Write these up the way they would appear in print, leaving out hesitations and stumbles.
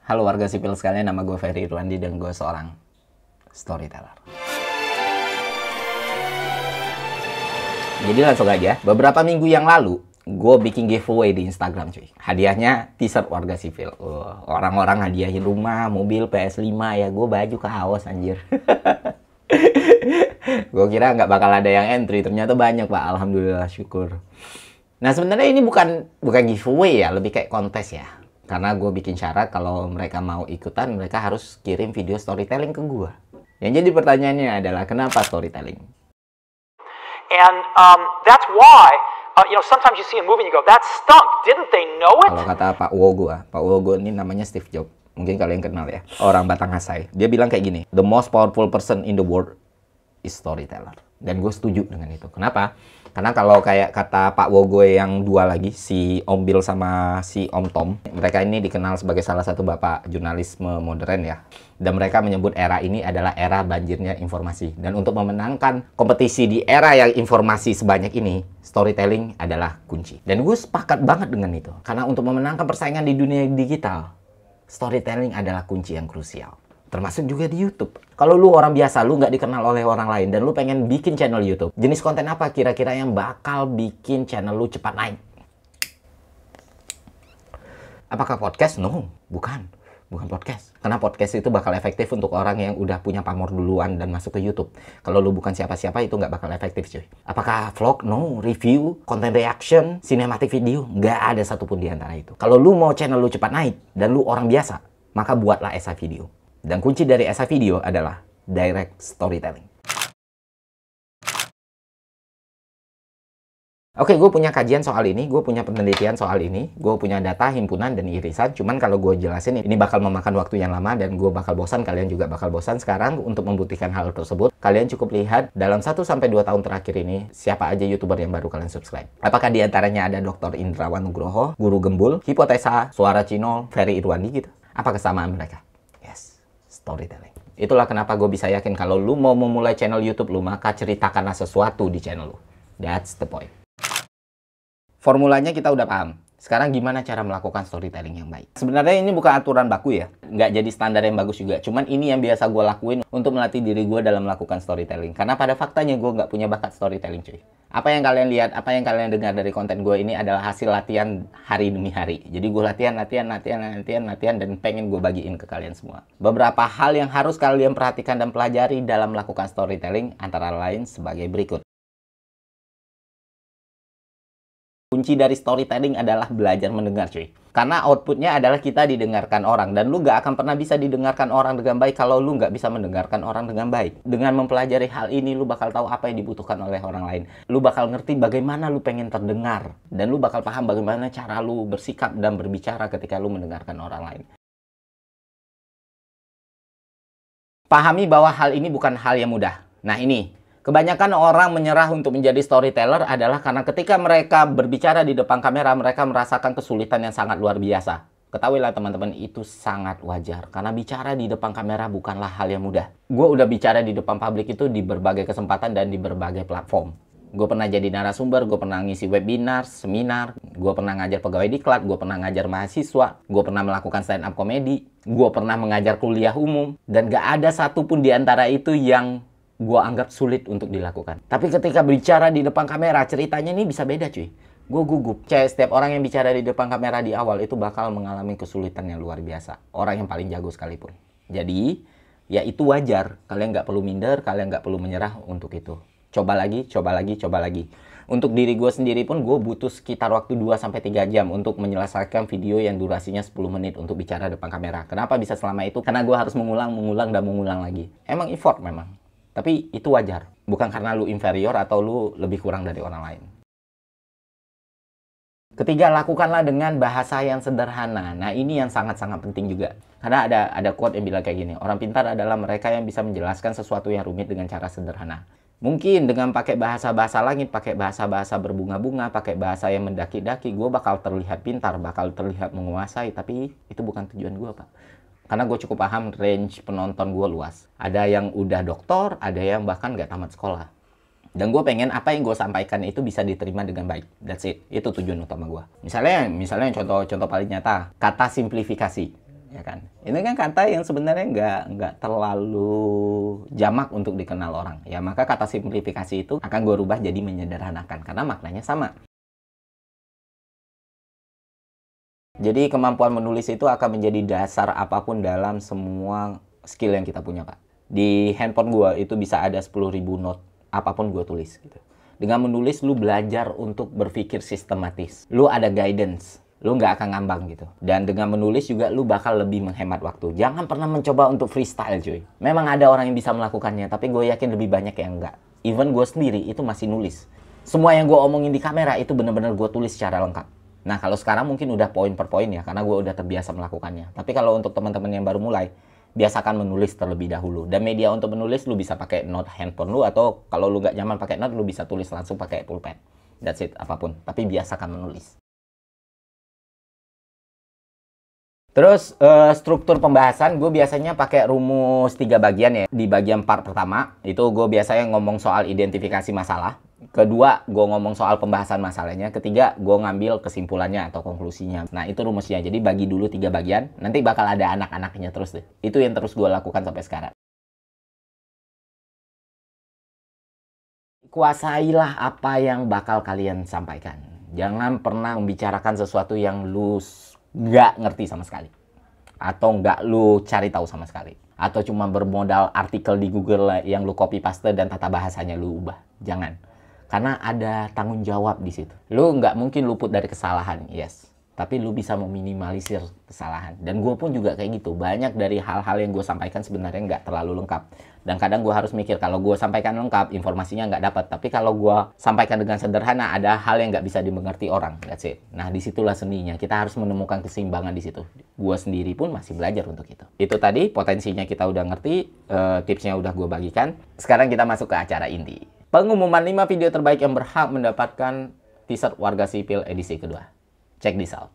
Halo warga sipil sekalian, nama gue Ferry Irwandi dan gue seorang storyteller. Jadi langsung aja, beberapa minggu yang lalu gue bikin giveaway di Instagram cuy. Hadiahnya t-shirt warga sipil. Orang-orang hadiahin rumah, mobil, PS5 ya. Gue baju kaos anjir. Gue kira nggak bakal ada yang entry, ternyata banyak pak. Alhamdulillah, syukur. Nah sebenarnya ini bukan giveaway ya, lebih kayak kontes ya. Karena gue bikin syarat kalau mereka mau ikutan, mereka harus kirim video storytelling ke gue. Yang jadi pertanyaannya adalah kenapa storytelling? And that's why, sometimes you see a movie and you go, that stunk. Didn't they know it? Kalau kata Pak Wogo ini namanya Steve Jobs. Mungkin kalian kenal ya. Orang Batanghasai. Dia bilang kayak gini, the most powerful person in the world is storyteller. Dan gue setuju dengan itu. Kenapa? Karena kalau kayak kata Pak Wogo yang dua lagi, si Om Bill sama si Om Tom, mereka ini dikenal sebagai salah satu bapak jurnalisme modern ya. Dan mereka menyebut era ini adalah era banjirnya informasi. Dan untuk memenangkan kompetisi di era yang informasi sebanyak ini, storytelling adalah kunci. Dan gue sepakat banget dengan itu. Karena untuk memenangkan persaingan di dunia digital, storytelling adalah kunci yang krusial. Termasuk juga di YouTube. Kalau lu orang biasa, lu nggak dikenal oleh orang lain, dan lu pengen bikin channel YouTube, jenis konten apa kira-kira yang bakal bikin channel lu cepat naik? Apakah podcast? No, bukan podcast. Karena podcast itu bakal efektif untuk orang yang udah punya pamor duluan dan masuk ke YouTube. Kalau lu bukan siapa-siapa, itu nggak bakal efektif cuy. Apakah vlog? No. Review, content reaction, cinematic video? Nggak ada satupun di antara itu. Kalau lu mau channel lu cepat naik, dan lu orang biasa, maka buatlah essay video. Dan kunci dari essay video adalah direct storytelling. Oke, gue punya kajian soal ini, gue punya penelitian soal ini, gue punya data, himpunan, dan irisan. Cuman kalau gue jelasin, ini bakal memakan waktu yang lama, dan gue bakal bosan, kalian juga bakal bosan. Sekarang, untuk membuktikan hal tersebut, kalian cukup lihat dalam 1-2 tahun terakhir ini, siapa aja YouTuber yang baru kalian subscribe. Apakah diantaranya ada Dr. Indrawan Nugroho, Guru Gembul, Hipotesa, Suara Cino, Ferry Irwandi gitu? Apa kesamaan mereka? Storytelling. Itulah kenapa gue bisa yakin kalau lu mau memulai channel YouTube lu, maka ceritakanlah sesuatu di channel lu. That's the point. Formulanya kita udah paham. Sekarang gimana cara melakukan storytelling yang baik? Sebenarnya ini bukan aturan baku ya. Nggak jadi standar yang bagus juga. Cuman ini yang biasa gue lakuin untuk melatih diri gue dalam melakukan storytelling. Karena pada faktanya gue nggak punya bakat storytelling cuy. Apa yang kalian lihat, apa yang kalian dengar dari konten gue ini adalah hasil latihan hari demi hari. Jadi gue latihan, dan pengen gue bagiin ke kalian semua. Beberapa hal yang harus kalian perhatikan dan pelajari dalam melakukan storytelling antara lain sebagai berikut. Kunci dari storytelling adalah belajar mendengar cuy. Karena outputnya adalah kita didengarkan orang. Dan lu gak akan pernah bisa didengarkan orang dengan baik kalau lu gak bisa mendengarkan orang dengan baik. Dengan mempelajari hal ini, lu bakal tahu apa yang dibutuhkan oleh orang lain. Lu bakal ngerti bagaimana lu pengen terdengar. Dan lu bakal paham bagaimana cara lu bersikap dan berbicara ketika lu mendengarkan orang lain. Pahami bahwa hal ini bukan hal yang mudah. Nah ini. Kebanyakan orang menyerah untuk menjadi storyteller adalah karena ketika mereka berbicara di depan kamera, mereka merasakan kesulitan yang sangat luar biasa. Ketahuilah teman-teman, itu sangat wajar. Karena bicara di depan kamera bukanlah hal yang mudah. Gue udah bicara di depan publik itu di berbagai kesempatan dan di berbagai platform. Gue pernah jadi narasumber, gue pernah ngisi webinar, seminar, gue pernah ngajar pegawai diklat, gue pernah ngajar mahasiswa, gue pernah melakukan stand up comedy, gue pernah mengajar kuliah umum, dan gak ada satupun di antara itu yang gue anggap sulit untuk dilakukan. Tapi ketika bicara di depan kamera, ceritanya ini bisa beda cuy. Gue gugup. Setiap orang yang bicara di depan kamera di awal itu bakal mengalami kesulitan yang luar biasa. Orang yang paling jago sekalipun. Jadi, ya itu wajar. Kalian nggak perlu minder, kalian nggak perlu menyerah untuk itu. Coba lagi, coba lagi, coba lagi. Untuk diri gue sendiri pun gue butuh sekitar waktu 2-3 jam untuk menyelesaikan video yang durasinya 10 menit untuk bicara depan kamera. Kenapa bisa selama itu? Karena gue harus mengulang, dan mengulang lagi. Emang effort memang. Tapi itu wajar. Bukan karena lu inferior atau lu lebih kurang dari orang lain. Ketiga, lakukanlah dengan bahasa yang sederhana. Nah, ini yang sangat-sangat penting juga. Karena ada quote yang bilang kayak gini. Orang pintar adalah mereka yang bisa menjelaskan sesuatu yang rumit dengan cara sederhana. Mungkin dengan pakai bahasa-bahasa langit, pakai bahasa-bahasa berbunga-bunga, pakai bahasa yang mendaki-daki, gue bakal terlihat pintar, bakal terlihat menguasai. Tapi itu bukan tujuan gue, Pak. Karena gue cukup paham range penonton gue luas. Ada yang udah doktor, ada yang bahkan gak tamat sekolah. Dan gue pengen apa yang gue sampaikan itu bisa diterima dengan baik. That's it. Itu tujuan utama gue. Misalnya contoh paling nyata, kata simplifikasi. ya kan? Ini kan kata yang sebenarnya nggak terlalu jamak untuk dikenal orang. Ya, maka kata simplifikasi itu akan gue rubah jadi menyederhanakan, karena maknanya sama. Jadi kemampuan menulis itu akan menjadi dasar apapun dalam semua skill yang kita punya, Pak. Di handphone gue itu bisa ada 10.000 note, apapun gue tulis gitu. Dengan menulis, lu belajar untuk berpikir sistematis. Lu ada guidance. Lu nggak akan ngambang gitu. Dan dengan menulis juga lu bakal lebih menghemat waktu. Jangan pernah mencoba untuk freestyle, cuy. Memang ada orang yang bisa melakukannya, tapi gue yakin lebih banyak yang enggak. Even gue sendiri itu masih nulis. Semua yang gue omongin di kamera itu benar-benar gue tulis secara lengkap. Nah, kalau sekarang mungkin udah poin per poin ya, karena gue udah terbiasa melakukannya. Tapi kalau untuk teman-teman yang baru mulai, biasakan menulis terlebih dahulu. Dan media untuk menulis lu bisa pakai note handphone lu, atau kalau lu nggak nyaman pakai note, lu bisa tulis langsung pakai pulpen. That's it, apapun. Tapi biasakan menulis. Terus struktur pembahasan gue biasanya pakai rumus 3 bagian ya. Di bagian part pertama itu gue biasanya ngomong soal identifikasi masalah. Kedua, gue ngomong soal pembahasan masalahnya. Ketiga, gue ngambil kesimpulannya atau konklusinya. Nah, itu rumusnya. Jadi bagi dulu 3 bagian. Nanti bakal ada anak-anaknya terus deh. Itu yang terus gue lakukan sampai sekarang. Kuasailah apa yang bakal kalian sampaikan. Jangan pernah membicarakan sesuatu yang lu nggak ngerti sama sekali. Atau nggak lu cari tahu sama sekali. Atau cuma bermodal artikel di Google yang lu copy paste dan tata bahasanya lu ubah. Jangan. Karena ada tanggung jawab di situ. Lu nggak mungkin luput dari kesalahan, yes. Tapi lu bisa meminimalisir kesalahan. Dan gue pun juga kayak gitu. Banyak dari hal-hal yang gue sampaikan sebenarnya nggak terlalu lengkap. Dan kadang gue harus mikir, kalau gue sampaikan lengkap, informasinya nggak dapat. Tapi kalau gue sampaikan dengan sederhana, ada hal yang nggak bisa dimengerti orang. That's it. Nah, disitulah seninya. Kita harus menemukan keseimbangan di situ. Gue sendiri pun masih belajar untuk itu. Itu tadi, potensinya kita udah ngerti. Tipsnya udah gue bagikan. Sekarang kita masuk ke acara inti. Pengumuman 5 video terbaik yang berhak mendapatkan t-shirt Warga Sipil edisi kedua. Check this out.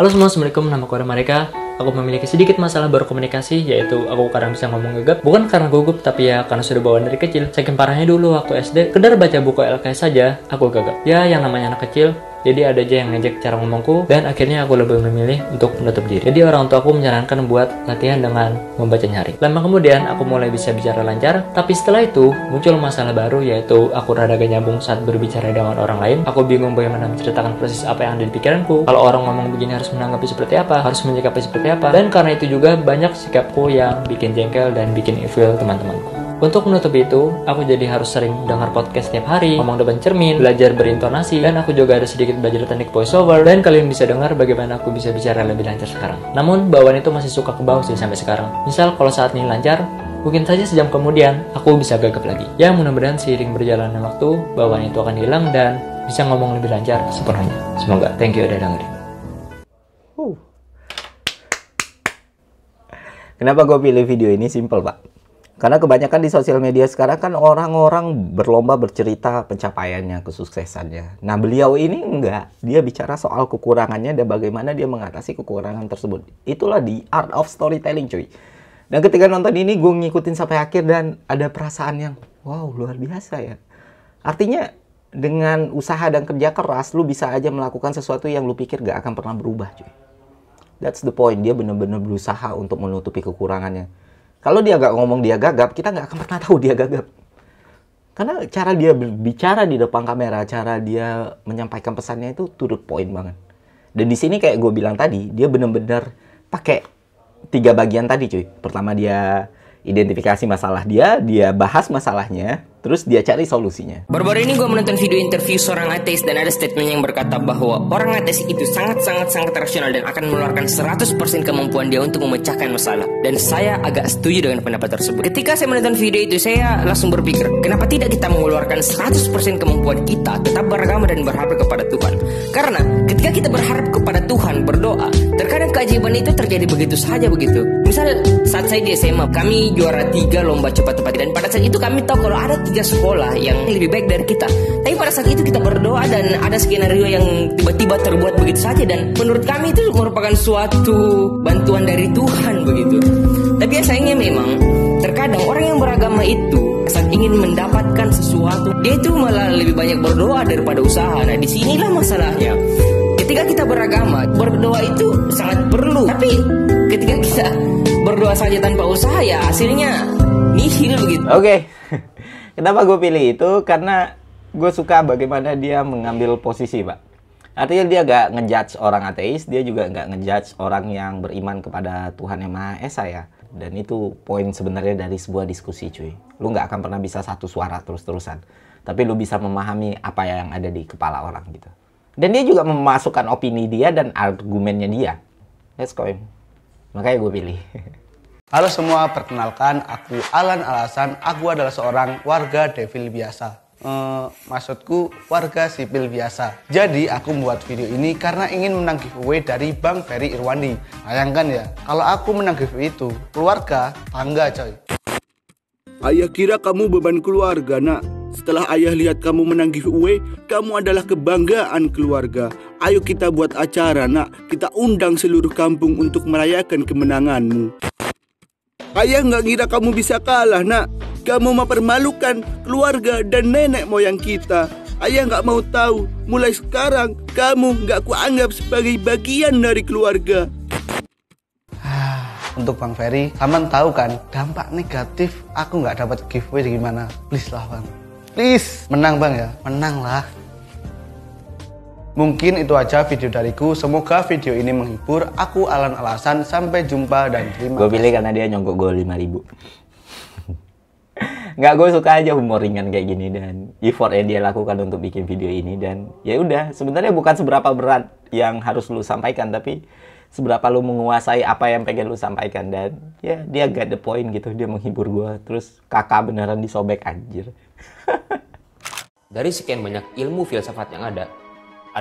Halo semua, assalamualaikum, nama aku Marika. Aku memiliki sedikit masalah berkomunikasi, yaitu aku kadang bisa ngomong gegap. Bukan karena gugup, tapi ya karena sudah bawaan dari kecil. Saking parahnya dulu waktu SD, kedar baca buku LKS saja, aku gagap. Ya, yang namanya anak kecil, jadi ada aja yang ngejek cara ngomongku, dan akhirnya aku lebih memilih untuk menutup diri. Jadi orang tua aku menyarankan buat latihan dengan membaca nyari. Lama kemudian, aku mulai bisa bicara lancar, tapi setelah itu, muncul masalah baru, yaitu aku rada gak nyambung saat berbicara dengan orang lain. Aku bingung bagaimana menceritakan proses apa yang ada di pikiranku. Kalau orang ngomong begini harus menanggapi seperti apa, harus menyikapi seperti apa, dan karena itu juga banyak sikapku yang bikin jengkel dan bikin ilfeel teman-temanku. Untuk menutup itu, aku jadi harus sering dengar podcast setiap hari, ngomong depan cermin, belajar berintonasi, dan aku juga ada sedikit belajar teknik voiceover, dan kalian bisa dengar bagaimana aku bisa bicara lebih lancar sekarang. Namun, bawaan itu masih suka ke bawah sih sampai sekarang. Misal, kalau saat ini lancar, mungkin saja sejam kemudian, aku bisa gagap lagi. Ya, mudah-mudahan seiring berjalannya waktu, bawaan itu akan hilang dan bisa ngomong lebih lancar sepenuhnya. Semoga. Thank you udah dengerin. Kenapa gue pilih video ini? Simple, Pak. Karena kebanyakan di sosial media sekarang kan orang-orang berlomba bercerita pencapaiannya, kesuksesannya. Nah, beliau ini enggak. Dia bicara soal kekurangannya dan bagaimana dia mengatasi kekurangan tersebut. Itulah the art of storytelling, cuy. Dan ketika nonton ini, gue ngikutin sampai akhir dan ada perasaan yang, wow, luar biasa ya. Artinya, dengan usaha dan kerja keras, lu bisa aja melakukan sesuatu yang lu pikir gak akan pernah berubah, cuy. That's the point. Dia benar-benar berusaha untuk menutupi kekurangannya. Kalau dia gak ngomong dia gagap, kita gak akan pernah tahu dia gagap. Karena cara dia bicara di depan kamera, cara dia menyampaikan pesannya itu to the point banget. Dan di sini kayak gue bilang tadi, dia benar-benar pakai 3 bagian tadi, cuy. Pertama dia identifikasi masalah dia bahas masalahnya, terus dia cari solusinya. Baru-baru ini gue menonton video interview seorang ateis dan ada statement yang berkata bahwa orang ateis itu sangat rasional dan akan mengeluarkan 100% kemampuan dia untuk memecahkan masalah. Dan saya agak setuju dengan pendapat tersebut. Ketika saya menonton video itu, saya langsung berpikir, kenapa tidak kita mengeluarkan 100% kemampuan kita, tetap beragama dan berharap kepada Tuhan? Karena ketika kita berharap kepada Tuhan, berdoa, terkadang keajaiban itu terjadi begitu saja begitu. Misal saat saya di SMA, kami juara 3 lomba cepat-cepat, dan pada saat itu kami tahu kalau ada 3 sekolah yang lebih baik dari kita. Tapi pada saat itu kita berdoa dan ada skenario yang tiba-tiba terbuat begitu saja, dan menurut kami itu merupakan suatu bantuan dari Tuhan begitu. Tapi ya sayangnya memang terkadang orang yang beragama itu saat ingin mendapatkan sesuatu, dia itu malah lebih banyak berdoa daripada usaha. Nah, disinilah masalahnya. Ketika ketika kita beragama, berdoa itu sangat perlu. Tapi ketika kita berdoa saja tanpa usaha, ya hasilnya nihil begitu. Oke. Kenapa gue pilih itu? Karena gue suka bagaimana dia mengambil posisi, Pak. Artinya dia gak ngejudge orang ateis, dia juga gak ngejudge orang yang beriman kepada Tuhan Yang Maha Esa ya. Dan itu poin sebenarnya dari sebuah diskusi, cuy. Lu gak akan pernah bisa satu suara terus-terusan. Tapi lu bisa memahami apa yang ada di kepala orang gitu. Dan dia juga memasukkan opini dia dan argumennya dia. Let's go. Makanya gue pilih. Halo semua, perkenalkan aku Alan Alasan. Aku adalah seorang warga Devil biasa. Maksudku warga sipil biasa. Jadi aku membuat video ini karena ingin menang giveaway dari Bang Ferry Irwandi. Bayangkan ya, kalau aku menang giveaway itu keluarga, tangga coy. Ayah kira kamu beban keluarga, nak. Setelah ayah lihat kamu menang giveaway, kamu adalah kebanggaan keluarga. Ayo kita buat acara, nak. Kita undang seluruh kampung untuk merayakan kemenanganmu. Ayah nggak kira kamu bisa kalah, nak. Kamu mempermalukan keluarga dan nenek moyang kita. Ayah nggak mau tahu. Mulai sekarang, kamu nggak kuanggap sebagai bagian dari keluarga. Untuk Bang Ferry, Taman tahu kan dampak negatif aku nggak dapat giveaway gimana? Please lah Bang. Please, menang Bang ya, menang lah. Mungkin itu aja video dariku. Semoga video ini menghibur. Aku Alan Alasan. Sampai jumpa dan terima kasih. Gue pilih karena dia nyogok gue 5.000. Nggak, gue suka aja humor ringan kayak gini dan effort yang dia lakukan untuk bikin video ini. Dan ya udah, sebenarnya bukan seberapa berat yang harus lu sampaikan, tapi seberapa lu menguasai apa yang pengen lu sampaikan. Dan ya dia got the point gitu, dia menghibur gue. Terus kakak beneran disobek, anjir. Dari sekian banyak ilmu filsafat yang ada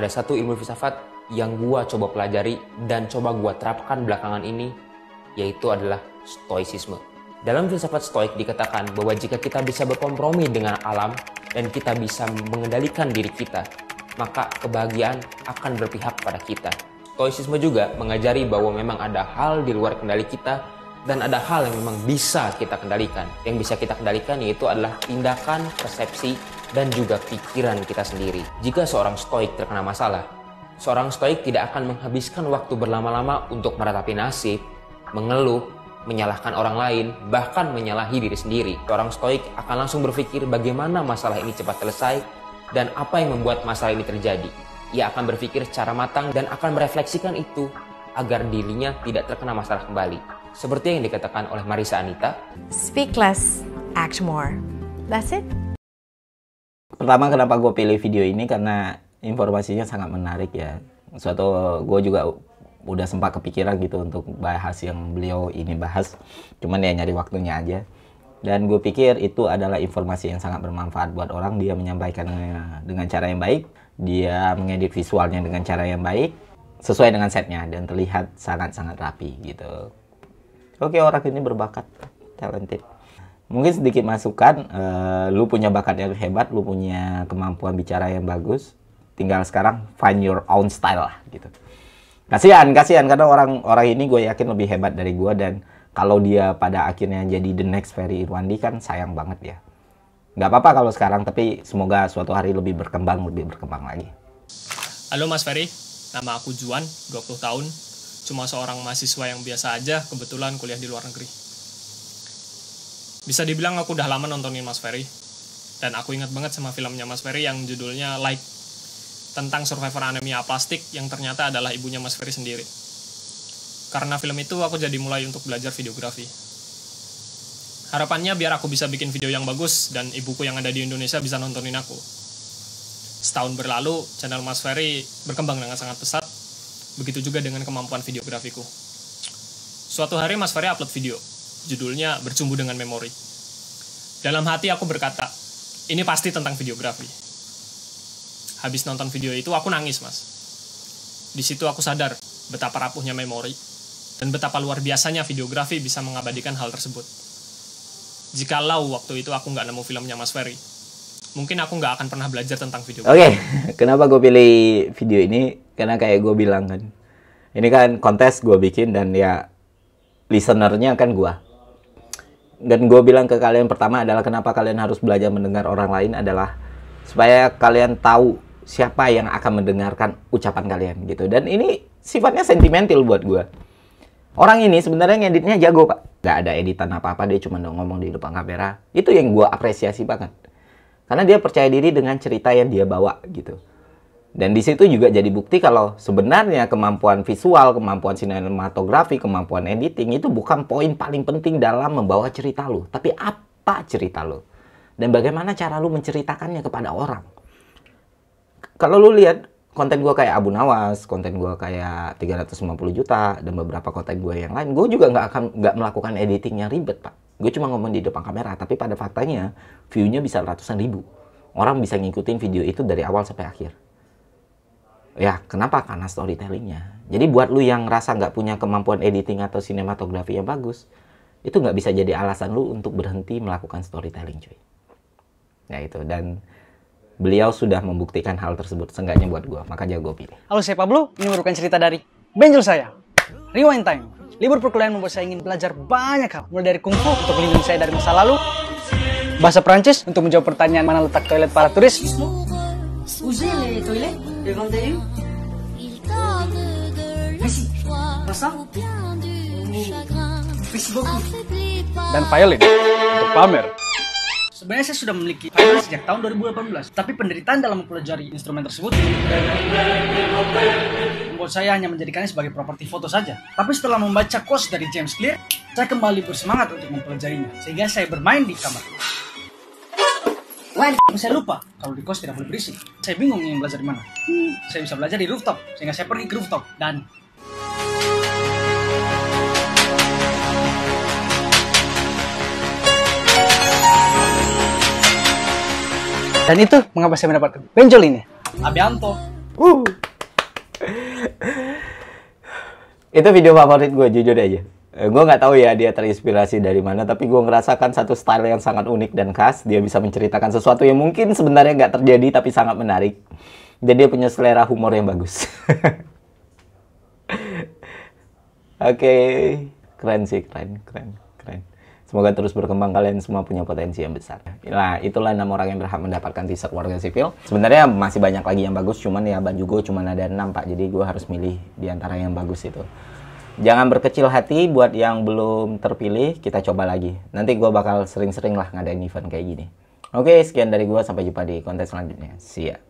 satu ilmu filsafat yang gua coba pelajari dan coba gua terapkan belakangan ini, yaitu adalah stoicisme. Dalam filsafat stoik dikatakan bahwa jika kita bisa berkompromi dengan alam dan kita bisa mengendalikan diri kita, maka kebahagiaan akan berpihak pada kita. Stoicisme juga mengajari bahwa memang ada hal di luar kendali kita dan ada hal yang memang bisa kita kendalikan. Yang bisa kita kendalikan yaitu adalah tindakan, persepsi, dan juga pikiran kita sendiri. Jika seorang stoik terkena masalah, seorang stoik tidak akan menghabiskan waktu berlama-lama untuk meratapi nasib, mengeluh, menyalahkan orang lain, bahkan menyalahi diri sendiri. Seorang stoik akan langsung berpikir bagaimana masalah ini cepat selesai dan apa yang membuat masalah ini terjadi. Ia akan berpikir secara matang dan akan merefleksikan itu agar dirinya tidak terkena masalah kembali. Seperti yang dikatakan oleh Marissa Anita, speak less, act more. That's it. Pertama, kenapa gue pilih video ini karena informasinya sangat menarik ya. Suatu gue juga udah sempat kepikiran gitu untuk bahas yang beliau ini bahas, cuman ya nyari waktunya aja. Dan gue pikir itu adalah informasi yang sangat bermanfaat buat orang. Dia menyampaikannya dengan cara yang baik, dia mengedit visualnya dengan cara yang baik, sesuai dengan setnya dan terlihat sangat-sangat rapi gitu. Oke, orang ini berbakat, talented. Mungkin sedikit masukan, lu punya bakat yang hebat, lu punya kemampuan bicara yang bagus, tinggal sekarang find your own style lah gitu. Kasihan karena orang ini gue yakin lebih hebat dari gue, dan kalau dia pada akhirnya jadi the next Ferry Irwandi kan sayang banget ya. Nggak apa-apa kalau sekarang, tapi semoga suatu hari lebih berkembang lagi. Halo Mas Ferry, nama aku Juan, 20 tahun. Cuma seorang mahasiswa yang biasa aja, kebetulan kuliah di luar negeri. Bisa dibilang aku udah lama nontonin Mas Ferry, dan aku ingat banget sama filmnya Mas Ferry yang judulnya Like, tentang survivor anemia aplastik yang ternyata adalah ibunya Mas Ferry sendiri. Karena film itu aku jadi mulai untuk belajar videografi. Harapannya biar aku bisa bikin video yang bagus dan ibuku yang ada di Indonesia bisa nontonin aku. Setahun berlalu, channel Mas Ferry berkembang dengan sangat pesat. Begitu juga dengan kemampuan videografiku. Suatu hari Mas Ferry upload video, judulnya Bercumbu dengan Memori. Dalam hati aku berkata, ini pasti tentang videografi. Habis nonton video itu aku nangis, Mas. Di situ aku sadar betapa rapuhnya memori dan betapa luar biasanya videografi bisa mengabadikan hal tersebut. Jikalau waktu itu aku nggak nemu filmnya Mas Ferry, mungkin aku nggak akan pernah belajar tentang videografi. Oke, kenapa gue pilih video ini? Karena kayak gue bilang kan, ini kan kontes gue bikin dan ya listenernya kan gue. Dan gue bilang ke kalian pertama adalah kenapa kalian harus belajar mendengar orang lain adalah supaya kalian tahu siapa yang akan mendengarkan ucapan kalian gitu. Dan ini sifatnya sentimental buat gue. Orang ini sebenarnya ngeditnya jago, Pak. Gak ada editan apa-apa, dia cuma ngomong di depan kamera. Itu yang gue apresiasi banget. Karena dia percaya diri dengan cerita yang dia bawa gitu. Dan di situ juga jadi bukti kalau sebenarnya kemampuan visual, kemampuan sinematografi, kemampuan editing itu bukan poin paling penting dalam membawa cerita lu. Tapi apa cerita lu? Dan bagaimana cara lu menceritakannya kepada orang. Kalau lu lihat konten gue kayak Abu Nawas, konten gue kayak 350 juta, dan beberapa konten gue yang lain, gue juga nggak melakukan editing yang ribet, Pak. Gue cuma ngomong di depan kamera, tapi pada faktanya view-nya bisa ratusan ribu. Orang bisa ngikutin video itu dari awal sampai akhir. Ya, kenapa? Karena storytellingnya. Jadi buat lu yang rasa nggak punya kemampuan editing atau sinematografi yang bagus, itu nggak bisa jadi alasan lu untuk berhenti melakukan storytelling, cuy. Ya itu, dan beliau sudah membuktikan hal tersebut, seenggaknya buat gue, makanya gue pilih. Halo, saya Pablo. Ini merupakan cerita dari benjol saya. Rewind time. Libur perkuliahan membuat saya ingin belajar banyak hal. Mulai dari kungfu untuk melindungi saya dari masa lalu, bahasa Prancis untuk menjawab pertanyaan mana letak toilet para turis, dan violin untuk pamer. Sebenarnya saya sudah memiliki violin sejak tahun 2018, tapi penderitaan dalam mempelajari instrumen tersebut membuat saya hanya menjadikannya sebagai properti foto saja. Tapi setelah membaca quotes dari James Clear, saya kembali bersemangat untuk mempelajarinya, sehingga saya bermain di kamar. Saya lupa kalau di kos tidak boleh berisik. Saya bingung ingin belajar di mana. Saya bisa belajar di rooftop, sehingga saya pergi ke rooftop dan itu mengapa saya mendapatkan benjol ini. Abianto. Itu video favorit gue, jujur aja. Gue nggak tahu ya dia terinspirasi dari mana, tapi gue ngerasakan satu style yang sangat unik dan khas. Dia bisa menceritakan sesuatu yang mungkin sebenarnya nggak terjadi, tapi sangat menarik. Dan dia punya selera humor yang bagus. Oke, keren sih, keren. Semoga terus berkembang, kalian semua punya potensi yang besar. Nah, itulah 6 orang yang berhak mendapatkan teaser Warga Sipil. Sebenarnya masih banyak lagi yang bagus, cuman ya Baju Go cuma ada 6, Pak. Jadi gue harus milih di antara yang bagus itu. Jangan berkecil hati buat yang belum terpilih, kita coba lagi. Nanti gue bakal sering-sering lah ngadain event kayak gini. Oke, sekian dari gue, sampai jumpa di konten selanjutnya. See ya.